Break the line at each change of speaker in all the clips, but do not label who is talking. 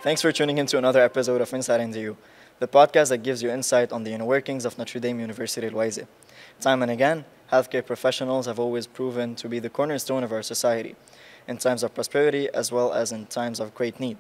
Thanks for tuning in to another episode of Inside NDU, the podcast that gives you insight on the inner workings of Notre Dame University Al Waize. Time and again, healthcare professionals have always proven to be the cornerstone of our society, in times of prosperity as well as in times of great need.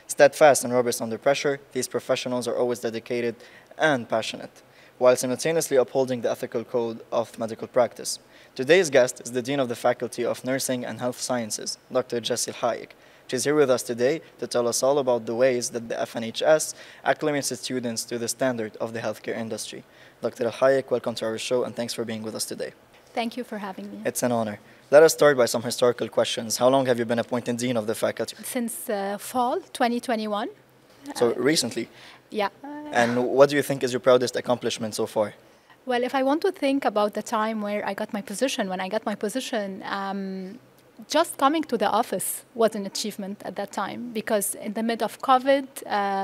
Steadfast and robust under pressure, these professionals are always dedicated and passionate, while simultaneously upholding the ethical code of medical practice. Today's guest is the Dean of the Faculty of Nursing and Health Sciences, Dr. Jessy El Hayek. She's here with us today to tell us all about the ways that the FNHS acclimates its students to the standard of the healthcare industry. Dr. El Hayek, welcome to our show and thanks for being with us today.
Thank you for having me.
It's an honor. Let us start by some historical questions. How long have you been appointed Dean of the Faculty?
Since fall 2021.
So recently?
Yeah.
And what do you think is your proudest accomplishment so far?
Well, if I want to think about the time where I got my position, just coming to the office was an achievement at that time, because in the mid of COVID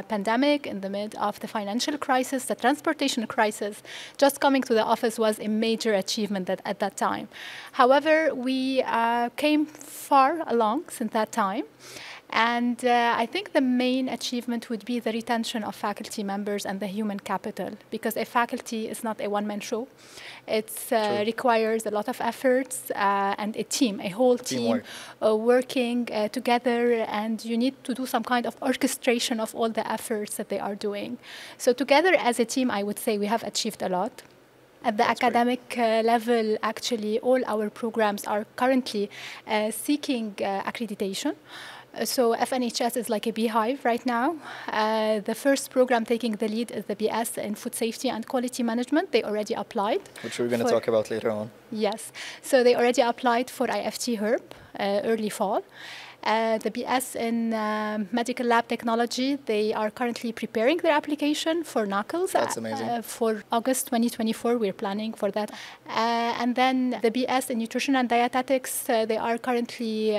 pandemic, in the mid of the financial crisis, the transportation crisis, just coming to the office was a major achievement at that time. However, we came far along since that time. And I think the main achievement would be the retention of faculty members and the human capital, because a faculty is not a one-man show. It requires a lot of efforts and a team, a whole team working together, and you need to do some kind of orchestration of all the efforts that they are doing. So together as a team, I would say we have achieved a lot. At the academic level, actually, all our programs are currently seeking accreditation. So FNHS is like a beehive right now. The first program taking the lead is the BS in Food Safety and Quality Management. They already applied.
Which we're going to talk about later on.
Yes. So they already applied for IFT HERB early fall. The BS in Medical Lab Technology, they are currently preparing their application for NACLS.
That's amazing.
For August 2024, we're planning for that. And then the BS in Nutrition and Dietetics, they are currently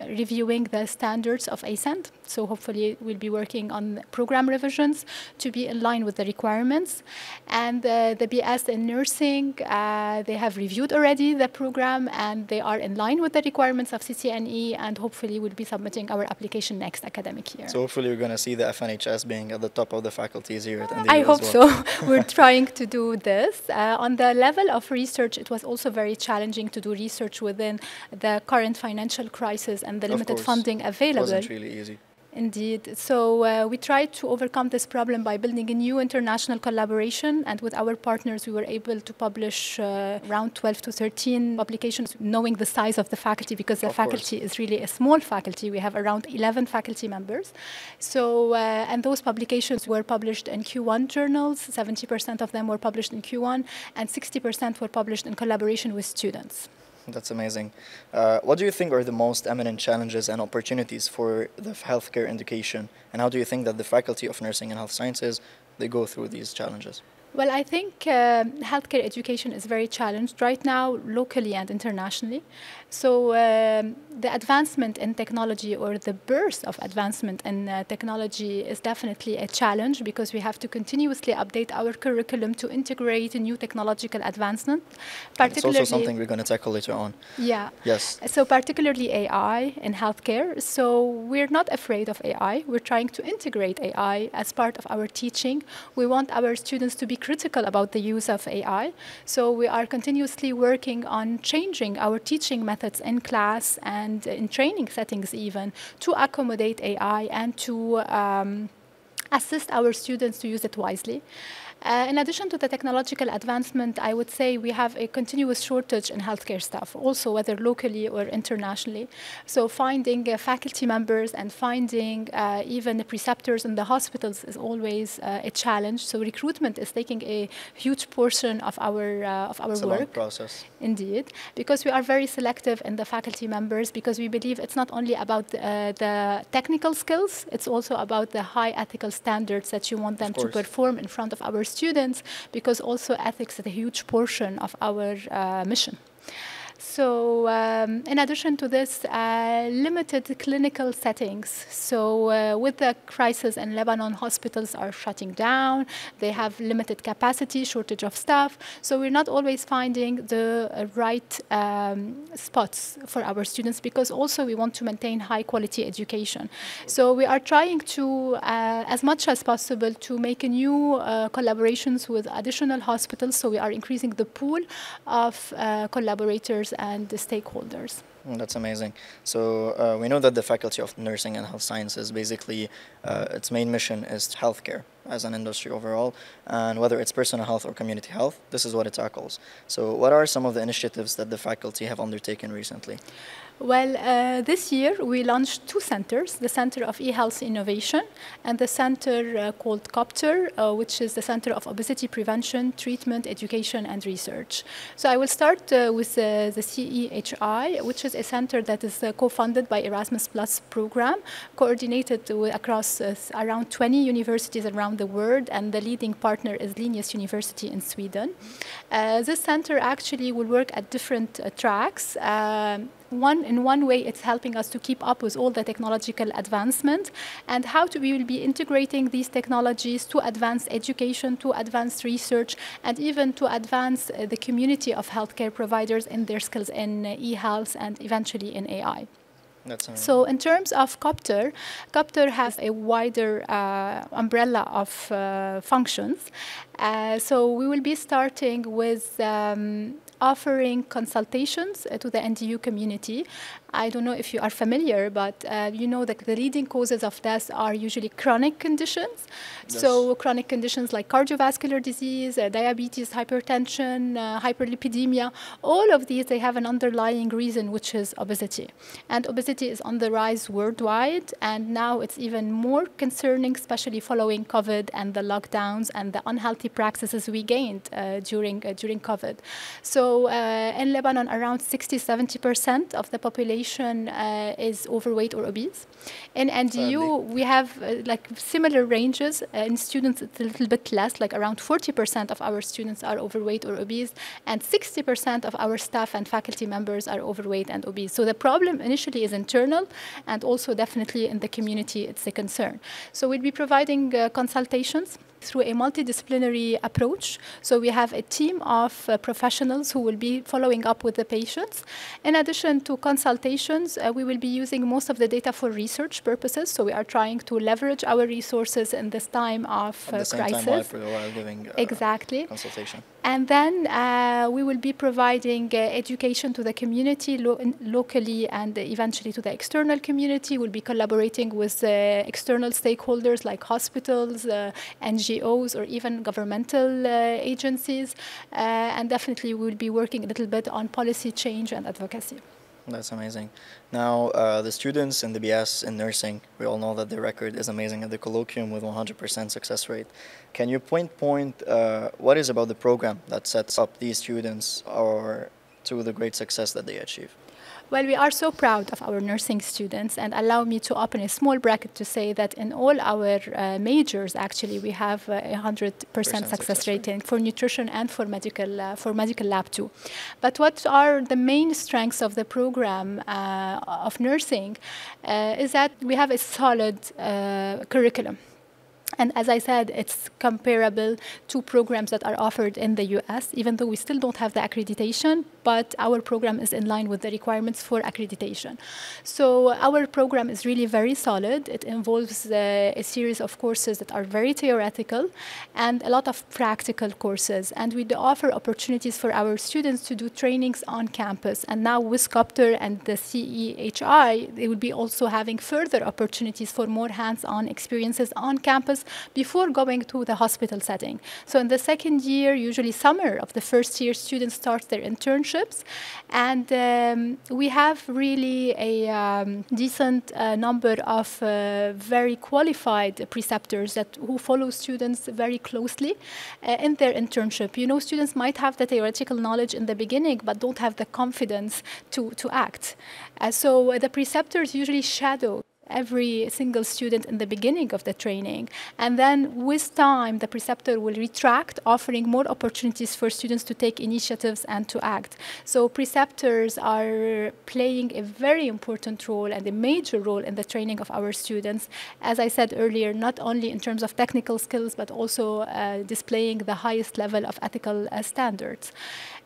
reviewing the standards of ASCEND. So hopefully we'll be working on program revisions to be in line with the requirements. And the BS in Nursing, they have reviewed already the program and they are in line with the requirements of CCNE, and hopefully we'll be submitting our application next academic year.
So hopefully we're going to see the FNHS being at the top of the faculties here at NDU
I hope
as well.
so. We're trying to do this. On the level of research, it was also very challenging to do research within the current financial crisis and the limited funding available.
It wasn't really easy.
Indeed. So we tried to overcome this problem by building a new international collaboration, and with our partners we were able to publish around 12 to 13 publications, knowing the size of the faculty, because the faculty is really a small faculty. We have around 11 faculty members. So, and those publications were published in Q1 journals. 70% of them were published in Q1, and 60% were published in collaboration with students.
That's amazing. What do you think are the most eminent challenges and opportunities for the healthcare education? And how do you think that the Faculty of Nursing and Health Sciences, they go through these challenges?
Well, I think healthcare education is very challenged right now, locally and internationally. So the advancement in technology, or the burst of advancement in technology, is definitely a challenge, because we have to continuously update our curriculum to integrate new technological advancement.
It's also something we're going to tackle later on.
Yeah.
Yes.
So particularly AI in healthcare. So we're not afraid of AI. We're trying to integrate AI as part of our teaching. We want our students to be critical about the use of AI. So we are continuously working on changing our teaching methods in class and in training settings even, to accommodate AI and to assist our students to use it wisely. In addition to the technological advancement, I would say we have a continuous shortage in healthcare staff, also whether locally or internationally. So finding faculty members and finding even the preceptors in the hospitals is always a challenge. So recruitment is taking a huge portion of our work.
It's a long process.
Indeed, because we are very selective in the faculty members, because we believe it's not only about the technical skills, it's also about the high ethical standards that you want them to perform in front of our students, because also ethics is a huge portion of our mission. So in addition to this, limited clinical settings. So with the crisis in Lebanon, hospitals are shutting down. They have limited capacity, shortage of staff. So we're not always finding the right spots for our students, because also we want to maintain high quality education. So we are trying to, as much as possible, to make new collaborations with additional hospitals. So we are increasing the pool of collaborators and the stakeholders.
That's amazing. So we know that the Faculty of Nursing and Health Sciences, basically, its main mission is healthcare as an industry overall, and whether it's personal health or community health, this is what it tackles. So what are some of the initiatives that the faculty have undertaken recently?
Well, this year we launched two centers, the Center of E-Health Innovation and the center called COPTER, which is the Center of Obesity Prevention, Treatment, Education and Research. So I will start with the CEHI, which is a center that is co-funded by Erasmus Plus program, coordinated across around 20 universities around the world, and the leading partner is Linnaeus University in Sweden. This center actually will work at different tracks. In one way, it's helping us to keep up with all the technological advancement, and how we will be integrating these technologies to advance education, to advance research, and even to advance the community of healthcare providers in their skills in e-health and eventually in AI. So in terms of COPTER, COPTER has a wider umbrella of functions. So we will be starting with offering consultations to the NDU community. I don't know if you are familiar, but you know that the leading causes of death are usually chronic conditions. Yes. So chronic conditions like cardiovascular disease, diabetes, hypertension, hyperlipidemia, all of these, they have an underlying reason, which is obesity. And obesity is on the rise worldwide, and now it's even more concerning, especially following COVID and the lockdowns and the unhealthy practices we gained during COVID. So in Lebanon, around 60–70% of the population is overweight or obese. In NDU, we have like similar ranges. In students, it's a little bit less, like around 40% of our students are overweight or obese, and 60% of our staff and faculty members are overweight and obese. So the problem initially is internal, and also definitely in the community, it's a concern. So we'll be providing consultations through a multidisciplinary approach. So we have a team of professionals who will be following up with the patients. In addition to consultations, we will be using most of the data for research purposes. So we are trying to leverage our resources in this time of crisis.
At the same time while giving
exactly.
Consultation.
And then we will be providing education to the community locally and eventually to the external community. We'll be collaborating with external stakeholders like hospitals, NGOs, or even governmental agencies. And definitely we'll be working a little bit on policy change and advocacy.
That's amazing. Now, the students in the BS in nursing, we all know that the record is amazing at the colloquium with 100% success rate. Can you point what is about the program that sets up these students or to the great success that they achieve?
Well, we are so proud of our nursing students, and allow me to open a small bracket to say that in all our majors, actually, we have 100% success rate for nutrition and for medical lab too. But what are the main strengths of the program of nursing is that we have a solid curriculum. And as I said, it's comparable to programs that are offered in the US, even though we still don't have the accreditation, but our program is in line with the requirements for accreditation. So our program is really very solid. It involves a series of courses that are very theoretical and a lot of practical courses. And we offer opportunities for our students to do trainings on campus. And now with COPTER and the CEHI, they will be also having further opportunities for more hands-on experiences on campus before going to the hospital setting. So in the second year, usually summer of the first year, students start their internships. And we have really a decent number of very qualified preceptors who follow students very closely in their internship. You know, students might have the theoretical knowledge in the beginning, but don't have the confidence to act. So the preceptors usually shadow every single student in the beginning of the training. And then with time, the preceptor will retract, offering more opportunities for students to take initiatives and to act. So preceptors are playing a very important role and a major role in the training of our students. As I said earlier, not only in terms of technical skills, but also displaying the highest level of ethical standards.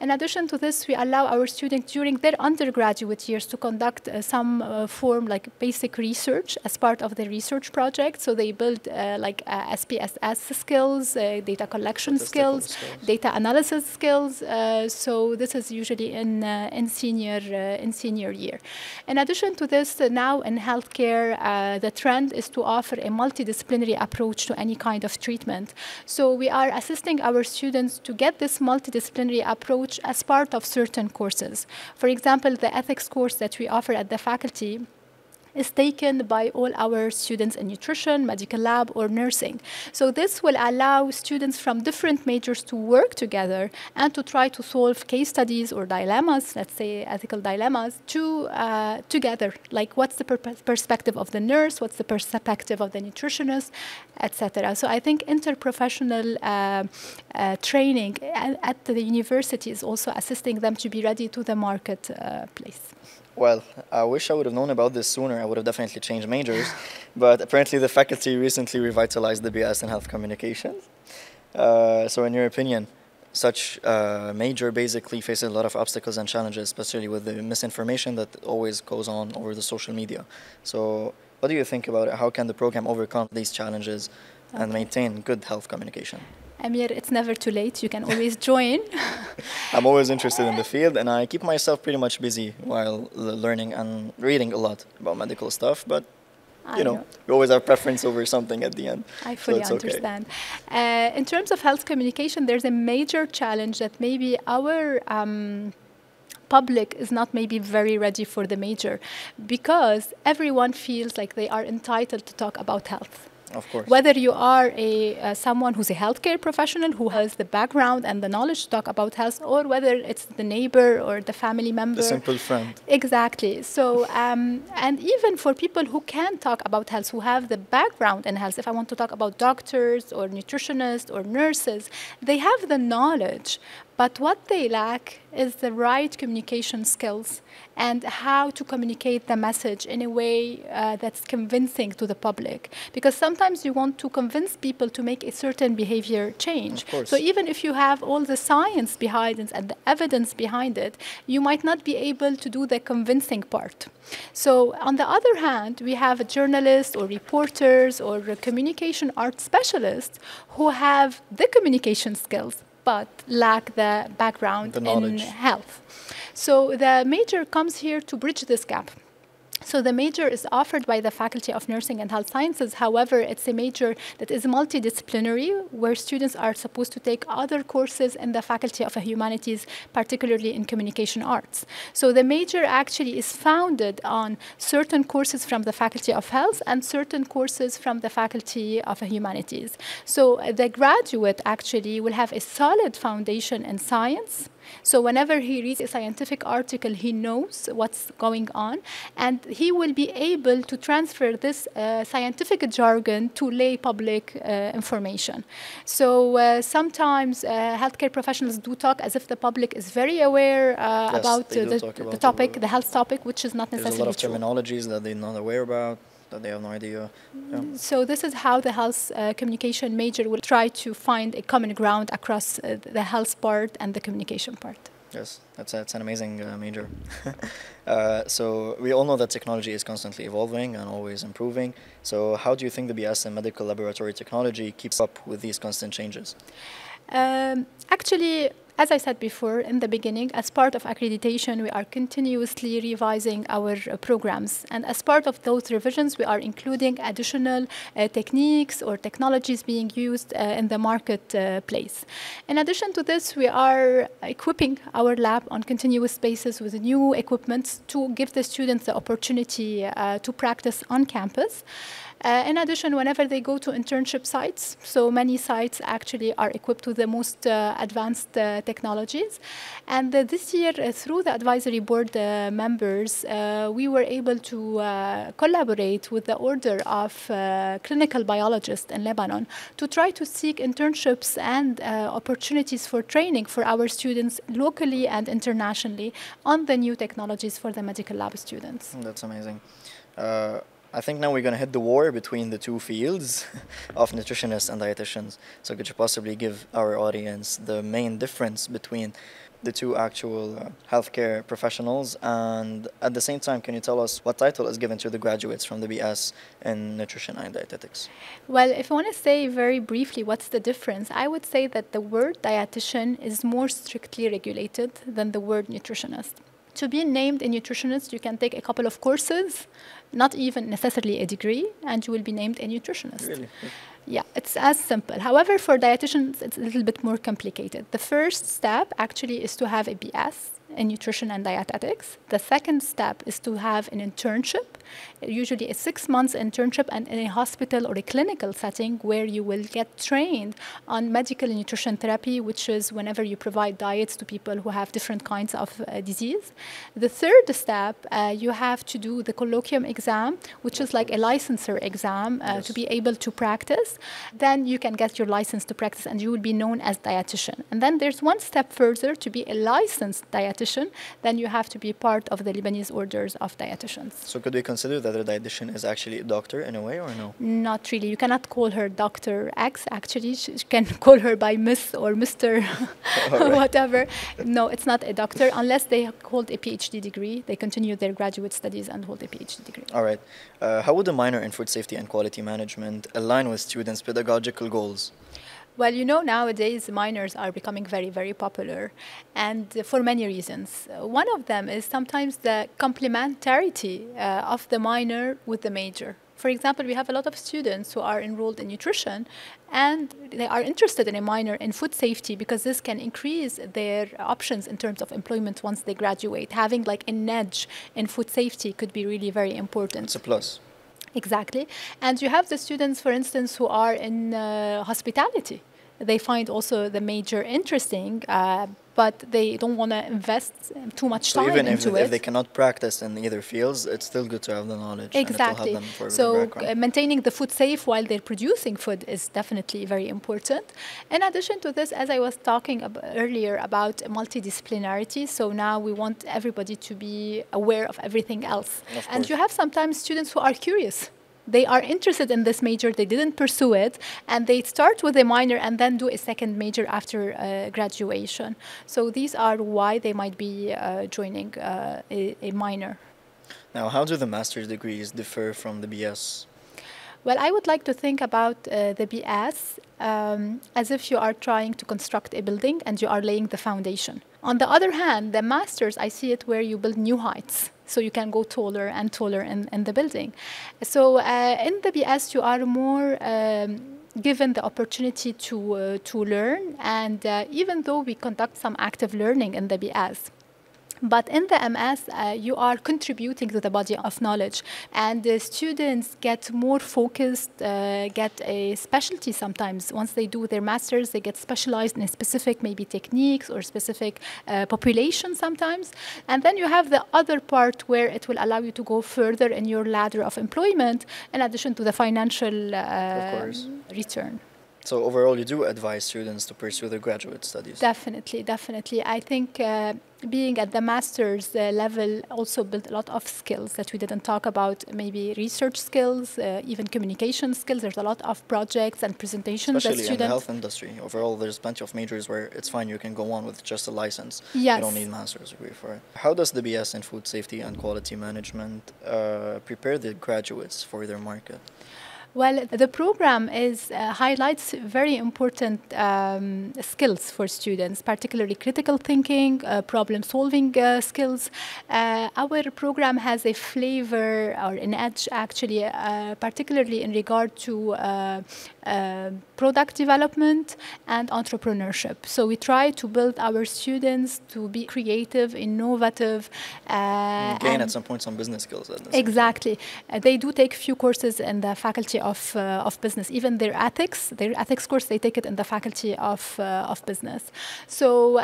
In addition to this, we allow our students during their undergraduate years to conduct some form like basic research as part of the research project. So they build like SPSS skills, data collection skills, data analysis skills. So this is usually in senior year. In addition to this, now in healthcare, the trend is to offer a multidisciplinary approach to any kind of treatment. So we are assisting our students to get this multidisciplinary approach as part of certain courses. For example, the ethics course that we offer at the faculty is taken by all our students in nutrition, medical lab, or nursing. So this will allow students from different majors to work together and to try to solve case studies or dilemmas, let's say ethical dilemmas, together. Like what's the perspective of the nurse, what's the perspective of the nutritionist, etc. So I think interprofessional training at the university is also assisting them to be ready to the marketplace.
Well, I wish I would have known about this sooner. I would have definitely changed majors. But apparently the faculty recently revitalized the BS in health communications. So in your opinion, such major basically faces a lot of obstacles and challenges, especially with the misinformation that always goes on over the social media. So what do you think about it? How can the program overcome these challenges and maintain good health communication?
Amir, it's never too late. You can always join.
I'm always interested in the field, and I keep myself pretty much busy while learning and reading a lot about medical stuff. But, you know, we always have preference over something at the end.
I fully understand. In terms of health communication, there's a major challenge that maybe our public is not maybe very ready for the major, because everyone feels like they are entitled to talk about health.
Of course.
Whether you are someone who's a healthcare professional who has the background and the knowledge to talk about health, or whether it's the neighbor or the family member.
The simple friend.
Exactly. So, and even for people who can talk about health, who have the background in health, if I want to talk about doctors or nutritionists or nurses, they have the knowledge. But what they lack is the right communication skills and how to communicate the message in a way that's convincing to the public. Because sometimes you want to convince people to make a certain behavior change.
Of course.
So even if you have all the science behind it and the evidence behind it, you might not be able to do the convincing part. So on the other hand, we have journalists or reporters or communication art specialists who have the communication skills but lack the background in health. So the major comes here to bridge this gap. So the major is offered by the Faculty of Nursing and Health Sciences. However, it's a major that is multidisciplinary, where students are supposed to take other courses in the Faculty of Humanities, particularly in communication arts. So the major actually is founded on certain courses from the Faculty of Health and certain courses from the Faculty of Humanities. So the graduate actually will have a solid foundation in science. So whenever he reads a scientific article, he knows what's going on, and he will be able to transfer this scientific jargon to lay public information. So sometimes healthcare professionals do talk as if the public is very aware about the topic, the health topic, which is not necessarily true.
There's a lot of terminologies that they're not aware about, that they have no idea. Yeah.
So this is how the health communication major will try to find a common ground across the health part and the communication part.
Yes, that's an amazing major. So we all know that technology is constantly evolving and always improving. So how do you think the BS in medical laboratory technology keeps up with these constant changes?
Actually, as I said before in the beginning, as part of accreditation, we are continuously revising our programs. And as part of those revisions, we are including additional techniques or technologies being used in the marketplace. In addition to this, we are equipping our lab on continuous basis with new equipment to give the students the opportunity to practice on campus. In addition, whenever they go to internship sites, so many sites actually are equipped with the most advanced technologies. And this year, through the advisory board members, we were able to collaborate with the Order of Clinical Biologists in Lebanon to try to seek internships and opportunities for training for our students locally and internationally on the new technologies for the medical lab students.
That's amazing. I think now we're going to hit the war between the two fields of nutritionists and dietitians. So could you possibly give our audience the main difference between the two actual healthcare professionals? And at the same time, can you tell us what title is given to the graduates from the BS in nutrition and dietetics?
Well, if I want to say very briefly what's the difference, I would say that the word dietitian is more strictly regulated than the word nutritionist. To be named a nutritionist, you can take a couple of courses, not even necessarily a degree, and you will be named a nutritionist.
Really?
Yeah, it's as simple. However, for dietitians, it's a little bit more complicated. The first step actually is to have a BS in nutrition and dietetics. The second step is to have an internship, usually a 6 months internship and in a hospital or a clinical setting where you will get trained on medical nutrition therapy, which is whenever you provide diets to people who have different kinds of disease. The third step, you have to do the colloquium exam, which is like a licensure exam to be able to practice. Then you can get your license to practice and you will be known as dietitian. And then there's one step further to be a licensed dietitian. Then you have to be part of the Lebanese orders of dietitians.
So could we consider that a dietitian is actually a doctor in a way, or no?
Not really. You cannot call her Dr. X, actually. You can call her by Miss or Mr. whatever. No, it's not a doctor unless they hold a PhD degree. They continue their graduate studies and hold a PhD degree.
All right. How would a minor in food safety and quality management align with students' pedagogical goals?
Well, you know, nowadays minors are becoming very, very popular, and for many reasons. One of them is sometimes the complementarity of the minor with the major. For example, we have a lot of students who are enrolled in nutrition and they are interested in a minor in food safety because this can increase their options in terms of employment once they graduate. Having like a nudge in food safety could be really very important.
It's a plus.
Exactly. And you have the students, for instance, who are in hospitality. They find also the major interesting, but they don't want to invest too much time into it. So even
if they cannot practice in either fields, it's still good to have the knowledge.
Exactly.
And it will help them for
so maintaining the food safe while they're producing food is definitely very important. In addition to this, as I was talking earlier about multidisciplinarity, so now we want everybody to be aware of everything else. And you have sometimes students who are curious. They are interested in this major, they didn't pursue it, and they start with a minor and then do a second major after graduation. So these are why they might be joining a minor.
Now, how do the master's degrees differ from the BS?
Well, I would like to think about the BS as if you are trying to construct a building and you are laying the foundation. On the other hand, the master's, I see it where you build new heights. So you can go taller and taller in the building. So in the BS, you are more given the opportunity to learn. And even though we conduct some active learning in the BS, but in the MS, you are contributing to the body of knowledge, and the students get more focused, get a specialty sometimes. Once they do their masters, they get specialized in a specific maybe techniques or specific population sometimes. And then you have the other part where it will allow you to go further in your ladder of employment in addition to the financial return.
So overall, you do advise students to pursue their graduate studies?
Definitely, definitely. I think being at the master's level also built a lot of skills that we didn't talk about, maybe research skills, even communication skills. There's a lot of projects and presentations.
Especially in the health industry. Overall, there's plenty of majors where it's fine, you can go on with just a license.
Yes.
You don't need a master's degree for it. How does the BS in food safety and quality management prepare the graduates for their market?
Well, the program highlights very important skills for students, particularly critical thinking, problem-solving skills. Our program has a flavor or an edge, actually, particularly in regard to product development and entrepreneurship. So we try to build our students to be creative, innovative.
Gain at some point some business skills.
Exactly. They do take a few courses in the faculty of business. Even their ethics course, they take it in the faculty of business. So,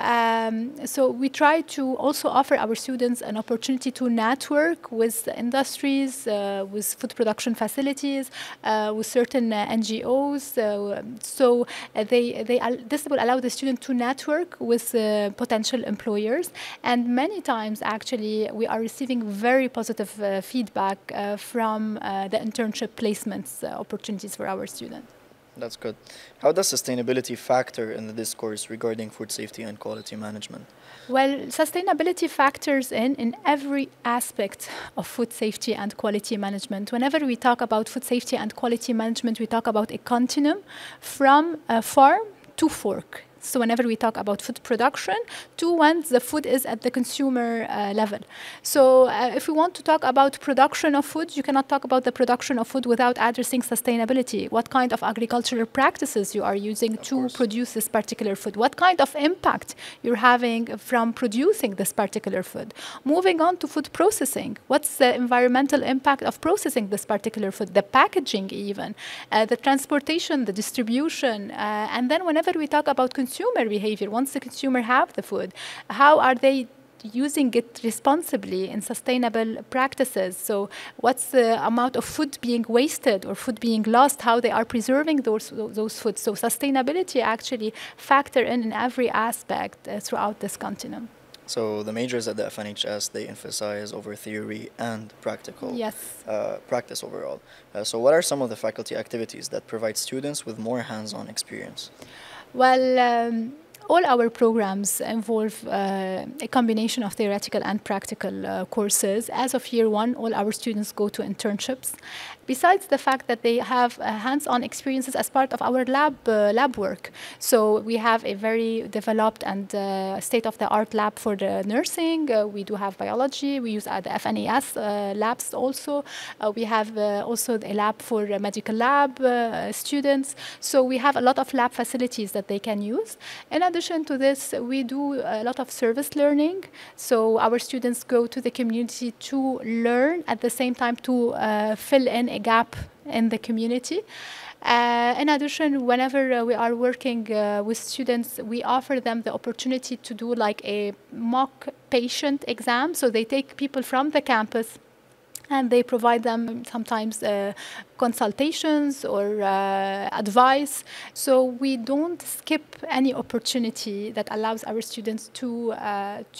so we try to also offer our students an opportunity to network with industries, with food production facilities, with certain NGOs. This will allow the student to network with potential employers. And many times, actually, we are receiving very positive feedback from the internship placements opportunities for our students.
That's good. How does sustainability factor in the discourse regarding food safety and quality management?
Well, sustainability factors in every aspect of food safety and quality management. Whenever we talk about food safety and quality management, we talk about a continuum from farm to fork. So whenever we talk about food production to when the food is at the consumer level. So if we want to talk about production of food, you cannot talk about the production of food without addressing sustainability. What kind of agricultural practices you are using to produce this particular food? What kind of impact you're having from producing this particular food? Moving on to food processing. What's the environmental impact of processing this particular food? The packaging even, the transportation, the distribution. And then whenever we talk about consumer behavior, once the consumer have the food, how are they using it responsibly in sustainable practices? So what's the amount of food being wasted or food being lost, how they are preserving those foods? So sustainability actually factor in every aspect throughout this continuum.
So the majors at the FNHS, they emphasize over theory and practical practice overall. So what are some of the faculty activities that provide students with more hands-on experience?
Well, all our programs involve a combination of theoretical and practical courses. As of year one, all our students go to internships. Besides the fact that they have hands-on experiences as part of our lab work. So we have a very developed and state-of-the-art lab for the nursing. We do have biology. We use the FNAS labs also. We have also a lab for medical lab students. So we have a lot of lab facilities that they can use. In addition to this, we do a lot of service learning. So our students go to the community to learn, at the same time to fill in a gap in the community. In addition, whenever we are working with students, we offer them the opportunity to do like a mock patient exam. So they take people from the campus and they provide them sometimes consultations or advice. So we don't skip any opportunity that allows our students to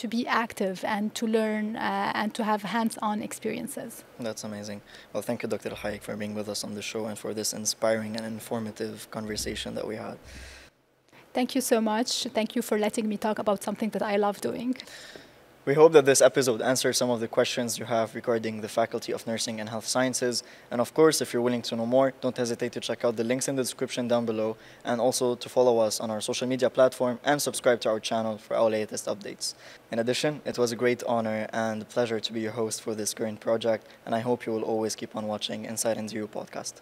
be active and to learn and to have hands-on experiences.
That's amazing. Well, thank you, Dr. El Hayek, for being with us on the show and for this inspiring and informative conversation that we had.
Thank you so much. Thank you for letting me talk about something that I love doing.
We hope that this episode answers some of the questions you have regarding the Faculty of Nursing and Health Sciences. And of course, if you're willing to know more, don't hesitate to check out the links in the description down below, and also to follow us on our social media platform and subscribe to our channel for our latest updates. In addition, it was a great honor and pleasure to be your host for this current project, and I hope you will always keep on watching Inside NZU podcast.